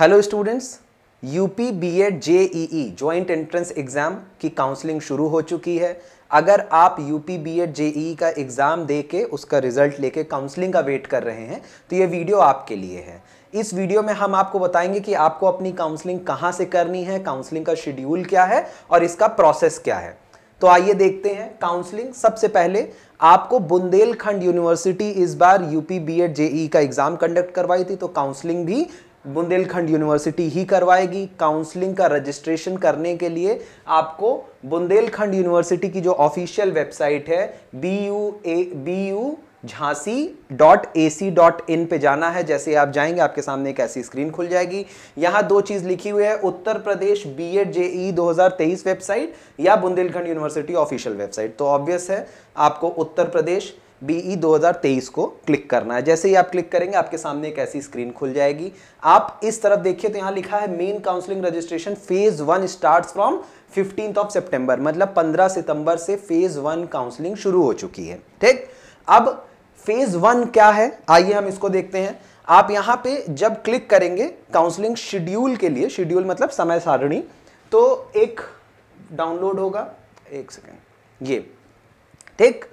Hello students, UP BEd JEE joint entrance exam की counselling शुरू हो चुकी है। अगर आप यूपी बीएड जेईई का एग्जाम देके उसका रिजल्ट लेके काउंसलिंग का वेट कर रहे हैं तो ये वीडियो आपके लिए है। इस वीडियो में हम आपको बताएंगे कि आपको अपनी काउंसलिंग कहाँ से करनी है, काउंसलिंग का शेड्यूल क्या है और इसका प्रोसेस क्या है। तो आइए देखते हैं काउंसलिंग। सबसे पहले आपको बुंदेलखंड यूनिवर्सिटी इस बार यूपी बीएड जेईई का एग्जाम कंडक्ट करवाई थी, तो काउंसलिंग भी बुंदेलखंड यूनिवर्सिटी ही करवाएगी। काउंसलिंग का रजिस्ट्रेशन करने के लिए आपको बुंदेलखंड यूनिवर्सिटी की जो ऑफिशियल वेबसाइट है bujhansi.ac.in पे जाना है। जैसे आप जाएंगे आपके सामने एक ऐसी स्क्रीन खुल जाएगी। यहाँ दो चीज लिखी हुई है, Uttar Pradesh BEd JEE 2023 website या बुंदेलखंड यूनिवर्सिटी ऑफिशियल वेबसाइट। तो ऑब्वियस है आपको उत्तर प्रदेश बीई 2023 को क्लिक करना है। जैसे ही आप क्लिक करेंगे आपके सामने एक ऐसी स्क्रीन खुल जाएगी। आप इस तरफ देखिए तो यहाँ लिखा है main counselling registration phase 1 starts from 15 सितंबर, मतलब 15 सितंबर से फेज 1 काउंसलिंग शुरू हो चुकी है। ठीक, अब फेज 1 क्या है आइए हम इसको देखते हैं। आप यहाँ पे जब क्लिक करेंगे काउंसलिंग शेड्यूल के लिए, शेड्यूल मतलब समय सारणी, तो एक डाउनलोड होगा, एक सेकेंड, ये ठीक,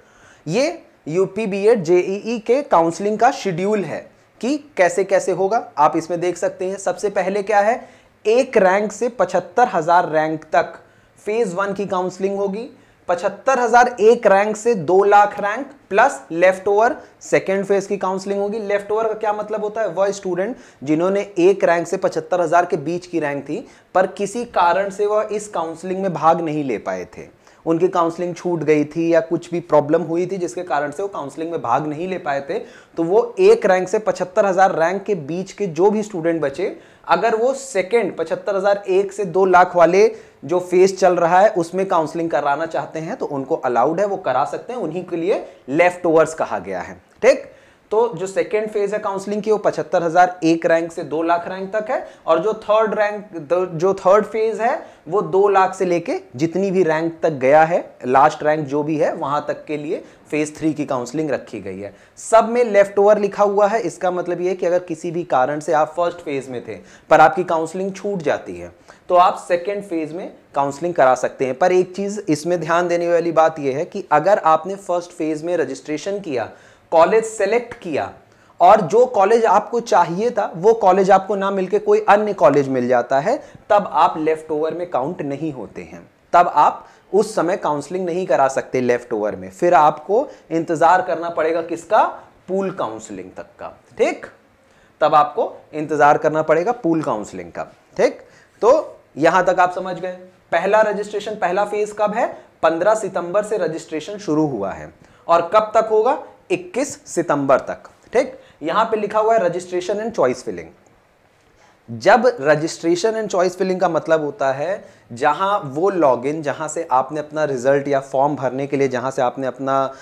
ये यूपी बीएड जेईई के काउंसलिंग का शेड्यूल है कि कैसे कैसे होगा। आप इसमें देख सकते हैं सबसे पहले क्या है, 1 रैंक से 75,000 रैंक तक फेज 1 की काउंसलिंग होगी। 75,000 1 रैंक से 2 lakh rank plus left over second phase की काउंसलिंग होगी। लेफ्ट ओवर का क्या मतलब होता है, वह स्टूडेंट जिन्होंने 1 रैंक से 75,000 के बीच की रैंक थी पर किसी कारण से वह इस काउंसलिंग में भाग नहीं ले पाए थे, उनकी काउंसलिंग छूट गई थी या कुछ भी प्रॉब्लम हुई थी जिसके कारण से वो काउंसलिंग में भाग नहीं ले पाए थे, तो वो 1 रैंक से 75,000 रैंक के बीच के जो भी स्टूडेंट बचे, अगर वो सेकेंड 75,000 1 से 2 लाख वाले जो फेज चल रहा है उसमें काउंसलिंग कराना चाहते हैं तो उनको अलाउड है, वो करा सकते हैं। उन्हीं के लिए लेफ्ट ओवर्स कहा गया है। ठीक, तो जो सेकेंड फेज है काउंसलिंग की वो 75,000 1 रैंक से 2 लाख रैंक तक है, और जो थर्ड फेज है वो 2 लाख से लेके जितनी भी रैंक तक गया है, लास्ट रैंक जो भी है वहां तक के लिए फेज 3 की काउंसलिंग रखी गई है। सब में लेफ्ट ओवर लिखा हुआ है। इसका मतलब ये कि अगर किसी भी कारण से आप फर्स्ट फेज में थे पर आपकी काउंसलिंग छूट जाती है तो आप सेकेंड फेज में काउंसलिंग करा सकते हैं। पर एक चीज इसमें ध्यान देने वाली बात यह है कि अगर आपने फर्स्ट फेज में रजिस्ट्रेशन किया, कॉलेज सेलेक्ट किया और जो कॉलेज आपको चाहिए था वो कॉलेज आपको ना मिलके कोई अन्य कॉलेज मिल जाता है, तब आप लेफ्ट ओवर में काउंट नहीं होते हैं। तब आप उस समय काउंसलिंग नहीं करा सकते लेफ्ट ओवर में, फिर आपको इंतजार करना पड़ेगा किसका, पूल काउंसलिंग तक का। ठीक, तब आपको इंतजार करना पड़ेगा पूल काउंसलिंग का। ठीक, तो यहां तक आप समझ गए। पहला रजिस्ट्रेशन, पहला फेज कब है, 15 सितंबर से रजिस्ट्रेशन शुरू हुआ है और कब तक होगा, 21 सितंबर तक। ठीक, यहां पे लिखा हुआ है रजिस्ट्रेशन एंड चॉइस फिलिंग। जब रजिस्ट्रेशन एंड चॉइस फिलिंग का मतलब होता है जहां वो लॉगिन, जहां से आपने अपना रिजल्ट या फॉर्म भरने के लिए जहां से आपने अपना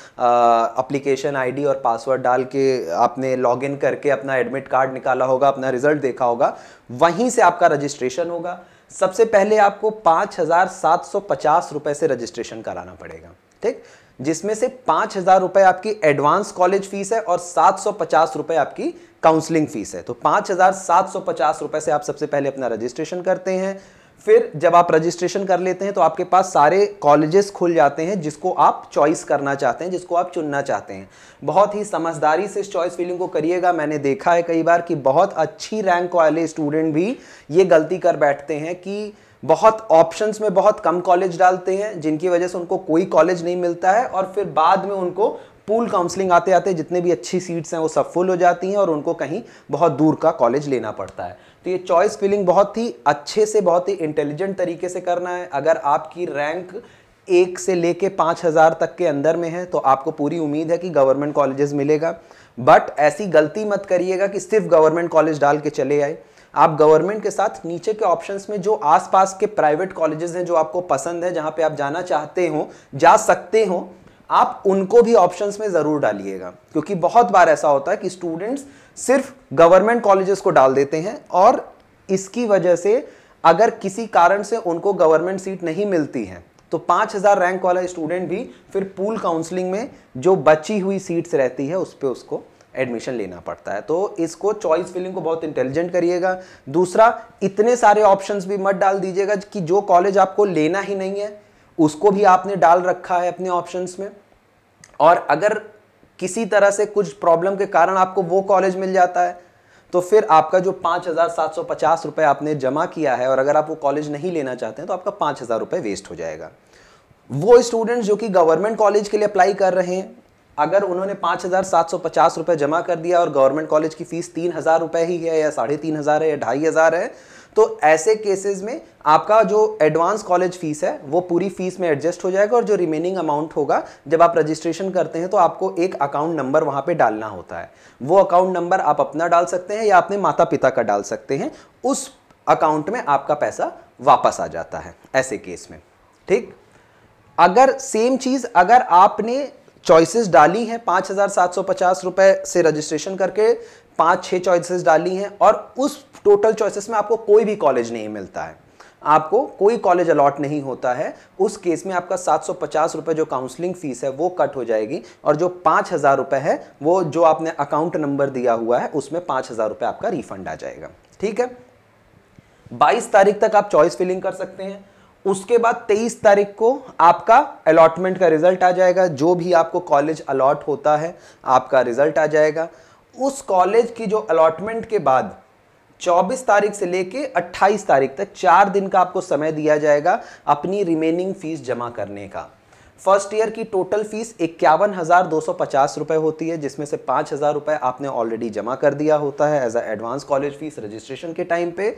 एप्लीकेशन आईडी और पासवर्ड डाल के आपने लॉगिन करके अपना एडमिट कार्ड निकाला होगा, अपना रिजल्ट देखा होगा, वहीं से आपका रजिस्ट्रेशन होगा। सबसे पहले आपको 5,750 रुपए से रजिस्ट्रेशन कराना पड़ेगा। ठीक, जिसमें से 5,000 रुपए आपकी एडवांस कॉलेज फीस है और 750 रुपए आपकी काउंसलिंग फीस है। तो 5,750 रुपए से आप सबसे पहले अपना रजिस्ट्रेशन करते हैं। फिर जब आप रजिस्ट्रेशन कर लेते हैं तो आपके पास सारे कॉलेजेस खुल जाते हैं जिसको आप चॉइस करना चाहते हैं, जिसको आप चुनना चाहते हैं। बहुत ही समझदारी से इस चॉइस फिलिंग को करिएगा। मैंने देखा है कई बार कि बहुत अच्छी रैंक वाले स्टूडेंट भी ये गलती कर बैठते हैं कि बहुत ऑप्शंस में बहुत कम कॉलेज डालते हैं जिनकी वजह से उनको कोई कॉलेज नहीं मिलता है, और फिर बाद में उनको पूल काउंसलिंग आते आते जितने भी अच्छी सीट्स हैं वो सब फुल हो जाती हैं और उनको कहीं बहुत दूर का कॉलेज लेना पड़ता है। तो ये चॉइस फिलिंग बहुत ही अच्छे से, बहुत ही इंटेलिजेंट तरीके से करना है। अगर आपकी रैंक 1 से लेके 5,000 तक के अंदर में है तो आपको पूरी उम्मीद है कि गवर्नमेंट कॉलेजेस मिलेगा। बट ऐसी गलती मत करिएगा कि सिर्फ गवर्नमेंट कॉलेज डाल के चले आए। आप गवर्नमेंट के साथ नीचे के ऑप्शंस में जो आसपास के प्राइवेट कॉलेजेस हैं जो आपको पसंद है, जहां पे आप जाना चाहते हो, जा सकते हो, आप उनको भी ऑप्शंस में जरूर डालिएगा। क्योंकि बहुत बार ऐसा होता है कि स्टूडेंट्स सिर्फ गवर्नमेंट कॉलेजेस को डाल देते हैं और इसकी वजह से अगर किसी कारण से उनको गवर्नमेंट सीट नहीं मिलती है तो 5,000 रैंक वाला स्टूडेंट भी फिर पूल काउंसलिंग में जो बची हुई सीट्स रहती है उस पर उसको एडमिशन लेना पड़ता है। तो इसको चॉइस फिलिंग को बहुत इंटेलिजेंट करिएगा। दूसरा, इतने सारे ऑप्शंस भी मत डाल दीजिएगा कि जो कॉलेज आपको लेना ही नहीं है उसको भी आपने डाल रखा है अपने ऑप्शंस में, और अगर किसी तरह से कुछ प्रॉब्लम के कारण आपको वो कॉलेज मिल जाता है तो फिर आपका जो 5,750 रुपये आपने जमा किया है, और अगर आप वो कॉलेज नहीं लेना चाहते हैं तो आपका 5,000 रुपये वेस्ट हो जाएगा। वो स्टूडेंट्स जो कि गवर्नमेंट कॉलेज के लिए अप्लाई कर रहे हैं, अगर उन्होंने 5,750 रुपये जमा कर दिया और गवर्नमेंट कॉलेज की फीस 3,000 रुपये ही है या 3,500 है या 2,500 है, तो ऐसे केसेस में आपका जो एडवांस कॉलेज फीस है वो पूरी फीस में एडजस्ट हो जाएगा, और जो रिमेनिंग अमाउंट होगा जब आप रजिस्ट्रेशन करते हैं तो आपको एक अकाउंट नंबर वहां पे डालना होता है। वो अकाउंट नंबर आप अपना डाल सकते हैं या अपने माता पिता का डाल सकते हैं, उस अकाउंट में आपका पैसा वापस आ जाता है ऐसे केस में। ठीक, अगर सेम चीज अगर आपने चॉइसेस डाली हैं 5,750 रुपए से रजिस्ट्रेशन करके 5-6 चॉइसेस डाली हैं और उस टोटल चॉइसेस में आपको कोई भी कॉलेज नहीं मिलता है, आपको कोई कॉलेज अलॉट नहीं होता है, उस केस में आपका 750 रुपए जो काउंसलिंग फीस है वो कट हो जाएगी, और जो 5,000 रुपए है वो जो आपने अकाउंट नंबर दिया हुआ है उसमें 5,000 रुपए आपका रिफंड आ जाएगा। ठीक है, 22 तारीख तक आप चॉइस फिलिंग कर सकते हैं। उसके बाद 23 तारीख को आपका अलॉटमेंट का रिजल्ट आ जाएगा। जो भी आपको कॉलेज अलॉट होता है आपका रिजल्ट आ जाएगा। उस कॉलेज की जो अलॉटमेंट के बाद 24 तारीख से लेके 28 तारीख तक 4 दिन का आपको समय दिया जाएगा अपनी रिमेनिंग फीस जमा करने का। फर्स्ट ईयर की टोटल फीस 51,250 रुपए होती है, जिसमें से 5,000 रुपए आपने ऑलरेडी जमा कर दिया होता है as a advance college fees registration के टाइम पे।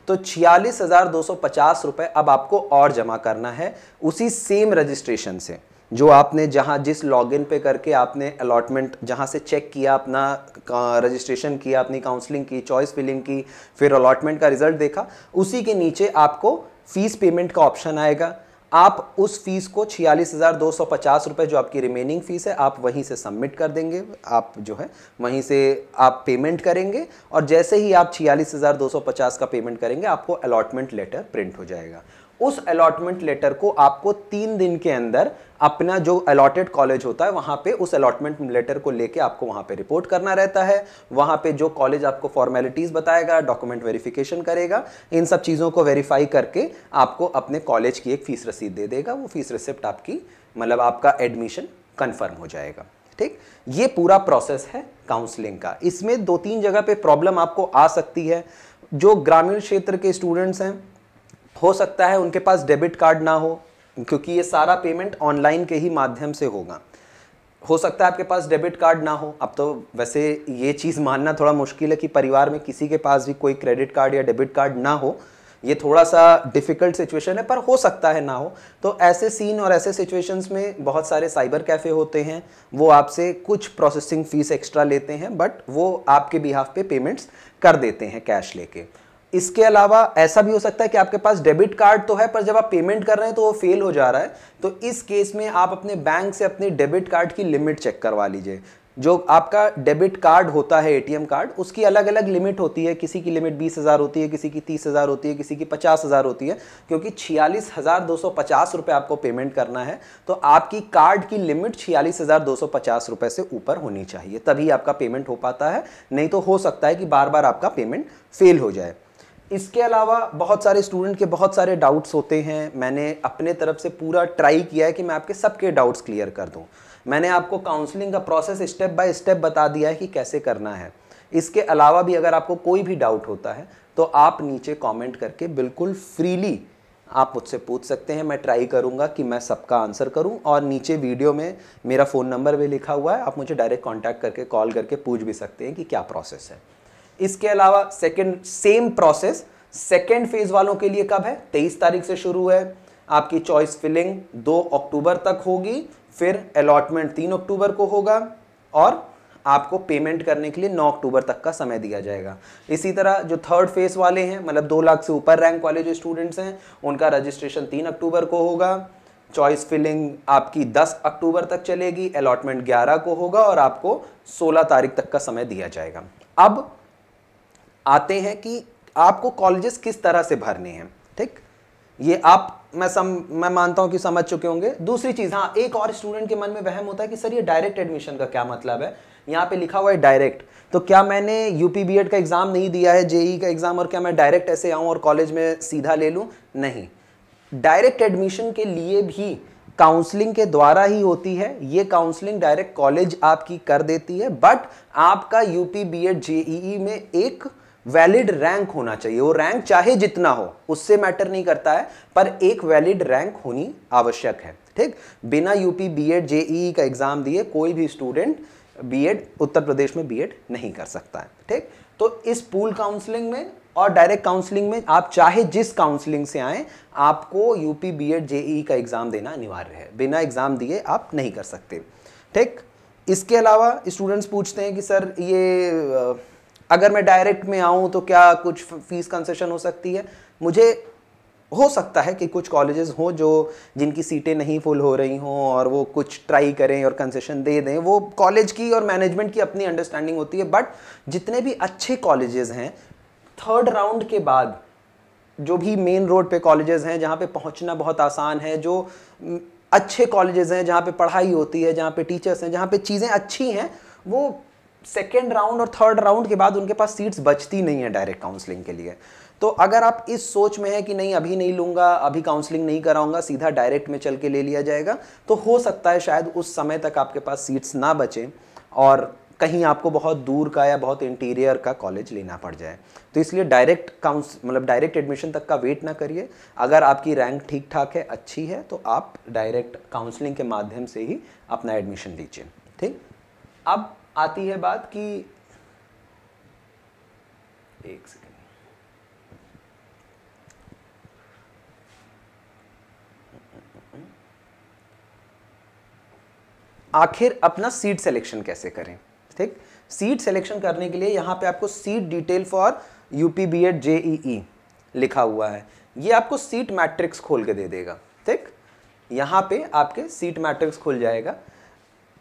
तो 46,250 रुपए अब आपको और जमा करना है उसी सेम रजिस्ट्रेशन से, जो आपने जहां जिस लॉगिन पे करके आपने अलॉटमेंट जहां से चेक किया, अपना रजिस्ट्रेशन किया, अपनी काउंसलिंग की, चॉइस फिलिंग की, फिर अलॉटमेंट का रिजल्ट देखा, उसी के नीचे आपको फीस पेमेंट का ऑप्शन आएगा। आप उस फीस को 46,250 रुपए जो आपकी रिमेनिंग फीस है आप वहीं से सबमिट कर देंगे, आप जो है वहीं से आप पेमेंट करेंगे, और जैसे ही आप 46,250 का पेमेंट करेंगे आपको अलॉटमेंट लेटर प्रिंट हो जाएगा। उस अलॉटमेंट लेटर को आपको 3 दिन के अंदर अपना जो अलॉटेड कॉलेज होता है वहां पे उस अलॉटमेंट लेटर को लेके आपको वहां पे रिपोर्ट करना रहता है। वहां पे जो कॉलेज आपको फॉर्मेलिटीज बताएगा, डॉक्यूमेंट वेरिफिकेशन करेगा, इन सब चीजों को वेरीफाई करके आपको अपने कॉलेज की एक फीस रसीद दे देगा। वो फीस रिसिप्ट आपकी मतलब आपका एडमिशन कंफर्म हो जाएगा। ठीक, ये पूरा प्रोसेस है काउंसलिंग का। इसमें 2-3 जगह पे प्रॉब्लम आपको आ सकती है। जो ग्रामीण क्षेत्र के स्टूडेंट्स हैं, हो सकता है उनके पास डेबिट कार्ड ना हो, क्योंकि ये सारा पेमेंट ऑनलाइन के ही माध्यम से होगा। हो सकता है आपके पास डेबिट कार्ड ना हो। अब तो वैसे ये चीज़ मानना थोड़ा मुश्किल है कि परिवार में किसी के पास भी कोई क्रेडिट कार्ड या डेबिट कार्ड ना हो, ये थोड़ा सा डिफ़िकल्ट सिचुएशन है, पर हो सकता है ना हो। तो ऐसे सीन और ऐसे सिचुएशंस में बहुत सारे साइबर कैफ़े होते हैं, वो आपसे कुछ प्रोसेसिंग फ़ीस एक्स्ट्रा लेते हैं, बट वो आपके बिहाफ पे पेमेंट्स कर देते हैं कैश लेके। इसके अलावा ऐसा भी हो सकता है कि आपके पास डेबिट कार्ड तो है पर जब आप पेमेंट कर रहे हैं तो वो फेल हो जा रहा है। तो इस केस में आप अपने बैंक से अपने डेबिट कार्ड की लिमिट चेक करवा लीजिए। जो आपका डेबिट कार्ड होता है, एटीएम कार्ड, उसकी अलग अलग लिमिट होती है। किसी की लिमिट 20,000 होती है, किसी की 30,000 होती है, किसी की 50,000 होती है। क्योंकि 46,250 रुपये आपको पेमेंट करना है, तो आपकी कार्ड की लिमिट 46,250 रुपये से ऊपर होनी चाहिए, तभी आपका पेमेंट हो पाता है। नहीं तो हो सकता है कि बार बार आपका पेमेंट फेल हो जाए। इसके अलावा बहुत सारे स्टूडेंट के बहुत सारे डाउट्स होते हैं। मैंने अपने तरफ से पूरा ट्राई किया है कि मैं आपके सबके डाउट्स क्लियर कर दूं। मैंने आपको काउंसलिंग का प्रोसेस स्टेप बाय स्टेप बता दिया है कि कैसे करना है। इसके अलावा भी अगर आपको कोई भी डाउट होता है तो आप नीचे कमेंट करके बिल्कुल फ्रीली आप मुझसे पूछ सकते हैं। मैं ट्राई करूंगा कि मैं सबका आंसर करूं, और नीचे वीडियो में मेरा फ़ोन नंबर भी लिखा हुआ है, आप मुझे डायरेक्ट कॉन्टैक्ट करके कॉल करके पूछ भी सकते हैं कि क्या प्रोसेस है। इसके अलावा सेम प्रोसेस सेकेंड फेज वालों के लिए कब है? 23 तारीख से शुरू है। आपकी चॉइस फिलिंग 2 अक्टूबर तक होगी, फिर अलॉटमेंट 3 अक्टूबर को होगा, और आपको पेमेंट करने के लिए 9 अक्टूबर तक का समय दिया जाएगा। इसी तरह जो थर्ड फेज वाले हैं, मतलब 2 लाख से ऊपर रैंक वाले जो स्टूडेंट्स हैं, उनका रजिस्ट्रेशन 3 अक्टूबर को होगा। चॉइस फिलिंग आपकी 10 अक्टूबर तक चलेगी, अलॉटमेंट 11 को होगा, और आपको 16 तारीख तक का समय दिया जाएगा। अब आते हैं कि आपको कॉलेजेस किस तरह से भरने हैं। ठीक, ये आप मैं मानता हूं कि समझ चुके होंगे। दूसरी चीज, हाँ, एक और स्टूडेंट के मन में वहम होता है कि सर ये डायरेक्ट एडमिशन का क्या मतलब है, यहाँ पे लिखा हुआ है डायरेक्ट, तो क्या मैंने यूपी बीएड का एग्ज़ाम नहीं दिया है, जेई का एग्ज़ाम, और क्या मैं डायरेक्ट ऐसे आऊँ और कॉलेज में सीधा ले लूँ? नहीं, डायरेक्ट एडमिशन के लिए भी काउंसलिंग के द्वारा ही होती है। ये काउंसलिंग डायरेक्ट कॉलेज आपकी कर देती है, बट आपका यूपी बीएड जेईई में एक वैलिड रैंक होना चाहिए। वो रैंक चाहे जितना हो, उससे मैटर नहीं करता है, पर एक वैलिड रैंक होनी आवश्यक है। ठीक, बिना यूपी बीएड जेईई का एग्जाम दिए कोई भी स्टूडेंट बीएड उत्तर प्रदेश में बीएड नहीं कर सकता है। ठीक, तो इस पूल काउंसलिंग में और डायरेक्ट काउंसलिंग में आप चाहे जिस काउंसलिंग से आए, आपको यूपी बीएड जेईई का एग्जाम देना अनिवार्य है। बिना एग्जाम दिए आप नहीं कर सकते। ठीक, इसके अलावा स्टूडेंट्स पूछते हैं कि सर ये अगर मैं डायरेक्ट में आऊँ तो क्या कुछ फीस कंसेशन हो सकती है? मुझे हो सकता है कि कुछ कॉलेजेस हों जो जिनकी सीटें नहीं फुल हो रही हों और वो कुछ ट्राई करें और कंसेशन दे दें। वो कॉलेज की और मैनेजमेंट की अपनी अंडरस्टैंडिंग होती है, बट जितने भी अच्छे कॉलेजेस हैं, थर्ड राउंड के बाद जो भी मेन रोड पे कॉलेजेस हैं जहाँ पे पहुँचना बहुत आसान है, जो अच्छे कॉलेजेस हैं जहाँ पे पढ़ाई होती है, जहाँ पे टीचर्स हैं, जहाँ पे चीज़ें अच्छी हैं, वो सेकेंड राउंड और थर्ड राउंड के बाद उनके पास सीट्स बचती नहीं है डायरेक्ट काउंसलिंग के लिए। तो अगर आप इस सोच में है कि नहीं अभी नहीं लूँगा, अभी काउंसलिंग नहीं कराऊंगा, सीधा डायरेक्ट में चल के ले लिया जाएगा, तो हो सकता है शायद उस समय तक आपके पास सीट्स ना बचें और कहीं आपको बहुत दूर का या बहुत इंटीरियर का कॉलेज लेना पड़ जाए। तो इसलिए डायरेक्ट एडमिशन तक का वेट ना करिए। अगर आपकी रैंक ठीक ठाक है, अच्छी है, तो आप डायरेक्ट काउंसलिंग के माध्यम से ही अपना एडमिशन लीजिए। ठीक, अब आती है बात कि एक सेकेंड, आखिर अपना सीट सिलेक्शन कैसे करें। ठीक, सीट सिलेक्शन करने के लिए यहाँ पे आपको seat detail for UP BEd JEE लिखा हुआ है, ये आपको सीट मैट्रिक्स खोल के दे देगा। ठीक, यहाँ पे आपके सीट मैट्रिक्स खुल जाएगा।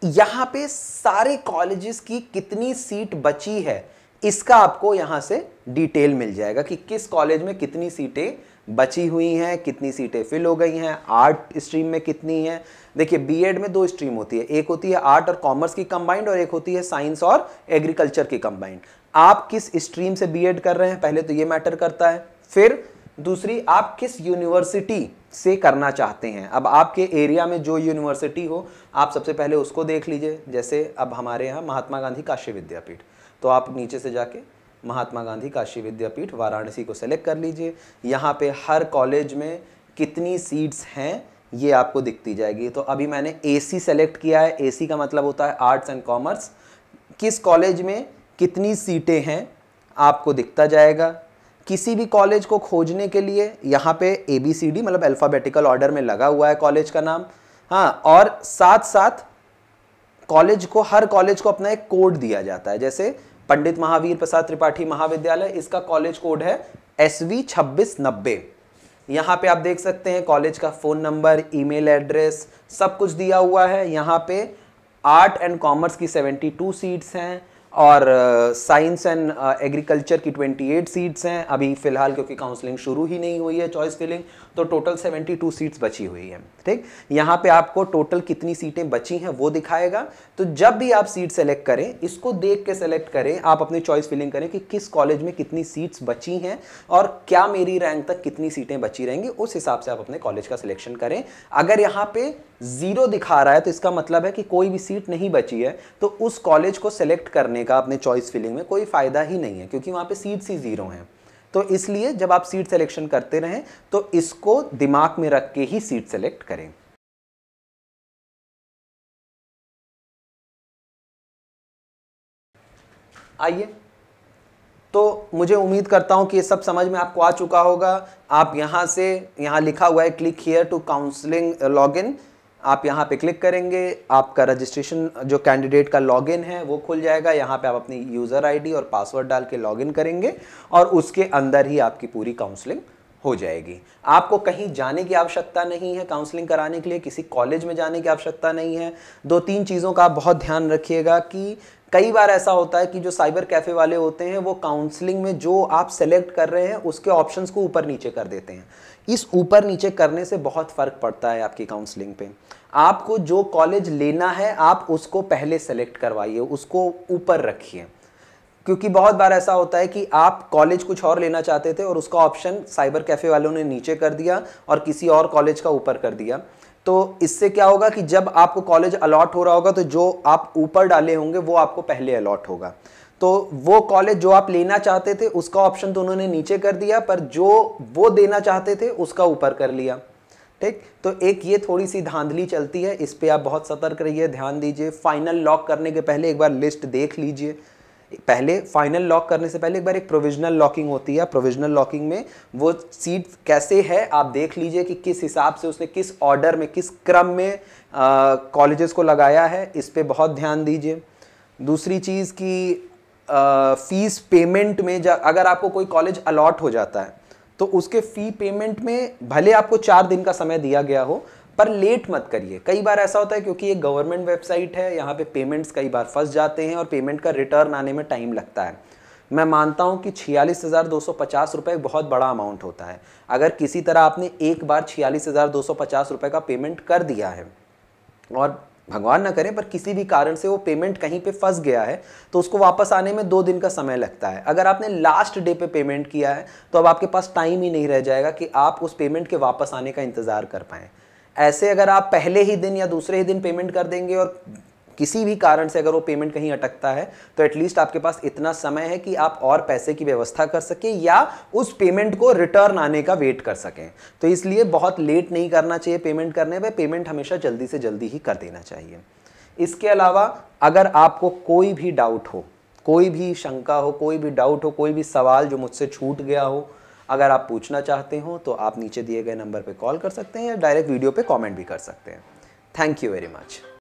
यहाँ पे सारे कॉलेजेस की कितनी सीट बची है इसका आपको यहाँ से डिटेल मिल जाएगा कि किस कॉलेज में कितनी सीटें बची हुई हैं, कितनी सीटें फिल हो गई हैं, आर्ट स्ट्रीम में कितनी हैं। देखिए बीएड में दो स्ट्रीम होती है, एक होती है आर्ट और कॉमर्स की कंबाइंड और एक होती है साइंस और एग्रीकल्चर की कंबाइंड। आप किस स्ट्रीम से बीएड कर रहे हैं पहले तो ये मैटर करता है, फिर दूसरी आप किस यूनिवर्सिटी से करना चाहते हैं। अब आपके एरिया में जो यूनिवर्सिटी हो आप सबसे पहले उसको देख लीजिए। जैसे अब हमारे यहाँ महात्मा गांधी काशी विद्यापीठ, तो आप नीचे से जाके महात्मा गांधी काशी विद्यापीठ वाराणसी को सेलेक्ट कर लीजिए। यहाँ पे हर कॉलेज में कितनी सीट्स हैं ये आपको दिखती जाएगी। तो अभी मैंने एसी सेलेक्ट किया है, एसी का मतलब होता है आर्ट्स एंड कॉमर्स। किस कॉलेज में कितनी सीटें हैं आपको दिखता जाएगा। किसी भी कॉलेज को खोजने के लिए यहाँ पे ABCD मतलब अल्फ़ाबेटिकल ऑर्डर में लगा हुआ है कॉलेज का नाम। हाँ, और साथ साथ कॉलेज को, हर कॉलेज को अपना एक कोड दिया जाता है। जैसे पंडित महावीर प्रसाद त्रिपाठी महाविद्यालय, इसका कॉलेज कोड है SV 2690। यहाँ पे आप देख सकते हैं कॉलेज का फ़ोन नंबर, ईमेल एड्रेस सब कुछ दिया हुआ है। यहाँ पे आर्ट एंड कॉमर्स की 72 सीट्स हैं और साइंस एंड एग्रीकल्चर की 28 सीट्स हैं अभी फ़िलहाल, क्योंकि काउंसलिंग शुरू ही नहीं हुई है चॉइस फिलिंग, तो टोटल 72 सीट्स बची हुई हैं। ठीक, यहाँ पे आपको टोटल कितनी सीटें बची हैं वो दिखाएगा। तो जब भी आप सीट सेलेक्ट करें, इसको देख के सेलेक्ट करें, आप अपनी चॉइस फिलिंग करें कि किस कॉलेज में कितनी सीट्स बची हैं और क्या मेरी रैंक तक कितनी सीटें बची रहेंगी, उस हिसाब से आप अपने कॉलेज का सिलेक्शन करें। अगर यहाँ पे 0 दिखा रहा है तो इसका मतलब है कि कोई भी सीट नहीं बची है, तो उस कॉलेज को सेलेक्ट करने का अपने चॉइस फिलिंग में कोई फायदा ही नहीं है, क्योंकि वहाँ पे सीट्स ही 0 हैं। तो इसलिए जब आप सीट सिलेक्शन करते रहें तो इसको दिमाग में रख के ही सीट सेलेक्ट करें। आइए, तो मुझे उम्मीद करता हूं कि ये सब समझ में आपको आ चुका होगा। आप यहां से, यहां लिखा हुआ है click here to counselling login, आप यहाँ पे क्लिक करेंगे, आपका रजिस्ट्रेशन जो कैंडिडेट का लॉगिन है वो खुल जाएगा। यहाँ पे आप अपनी यूज़र आईडी और पासवर्ड डाल के लॉगिन करेंगे और उसके अंदर ही आपकी पूरी काउंसलिंग हो जाएगी। आपको कहीं जाने की आवश्यकता नहीं है काउंसलिंग कराने के लिए, किसी कॉलेज में जाने की आवश्यकता नहीं है। 2-3 चीज़ों का आप बहुत ध्यान रखिएगा कि कई बार ऐसा होता है कि जो साइबर कैफ़े वाले होते हैं वो काउंसलिंग में जो आप सेलेक्ट कर रहे हैं उसके ऑप्शंस को ऊपर नीचे कर देते हैं। इस ऊपर नीचे करने से बहुत फ़र्क पड़ता है आपकी काउंसलिंग पे। आपको जो कॉलेज लेना है आप उसको पहले सेलेक्ट करवाइए, उसको ऊपर रखिए, क्योंकि बहुत बार ऐसा होता है कि आप कॉलेज कुछ और लेना चाहते थे और उसका ऑप्शन साइबर कैफ़े वालों ने नीचे कर दिया और किसी और कॉलेज का ऊपर कर दिया। तो इससे क्या होगा कि जब आपको कॉलेज अलॉट हो रहा होगा तो जो आप ऊपर डाले होंगे वो आपको पहले अलॉट होगा। तो वो कॉलेज जो आप लेना चाहते थे उसका ऑप्शन तो उन्होंने नीचे कर दिया, पर जो वो देना चाहते थे उसका ऊपर कर लिया। ठीक, तो एक ये थोड़ी सी धांधली चलती है, इस पे आप बहुत सतर्क रहिए, ध्यान दीजिए। फाइनल लॉक करने के पहले एक बार लिस्ट देख लीजिए। पहले फाइनल लॉक करने से पहले एक बार एक प्रोविजनल लॉकिंग होती है, प्रोविजनल लॉकिंग में वो सीट कैसे है आप देख लीजिए कि किस हिसाब से उसने किस ऑर्डर में किस क्रम में कॉलेजेस को लगाया है, इस पे बहुत ध्यान दीजिए। दूसरी चीज़ की फीस पेमेंट में अगर आपको कोई कॉलेज अलॉट हो जाता है तो उसके फी पेमेंट में भले आपको 4 दिन का समय दिया गया हो पर लेट मत करिए। कई बार ऐसा होता है क्योंकि ये गवर्नमेंट वेबसाइट है, यहाँ पे पेमेंट्स कई बार फंस जाते हैं और पेमेंट का रिटर्न आने में टाइम लगता है। मैं मानता हूँ कि 46,250 रुपये बहुत बड़ा अमाउंट होता है। अगर किसी तरह आपने एक बार 46,250 रुपये का पेमेंट कर दिया है और भगवान ना करे पर किसी भी कारण से वो पेमेंट कहीं पे फंस गया है तो उसको वापस आने में 2 दिन का समय लगता है। अगर आपने लास्ट डे पे पेमेंट किया है तो अब आपके पास टाइम ही नहीं रह जाएगा कि आप उस पेमेंट के वापस आने का इंतज़ार कर पाएँ। ऐसे अगर आप पहले ही दिन या दूसरे ही दिन पेमेंट कर देंगे और किसी भी कारण से अगर वो पेमेंट कहीं अटकता है तो एटलीस्ट आपके पास इतना समय है कि आप और पैसे की व्यवस्था कर सकें या उस पेमेंट को रिटर्न आने का वेट कर सकें। तो इसलिए बहुत लेट नहीं करना चाहिए पेमेंट करने में, पेमेंट हमेशा जल्दी से जल्दी ही कर देना चाहिए। इसके अलावा अगर आपको कोई भी डाउट हो, कोई भी शंका हो, कोई भी डाउट हो, कोई भी सवाल जो मुझसे छूट गया हो, अगर आप पूछना चाहते हो तो आप नीचे दिए गए नंबर पे कॉल कर सकते हैं या डायरेक्ट वीडियो पे कमेंट भी कर सकते हैं। Thank you very much.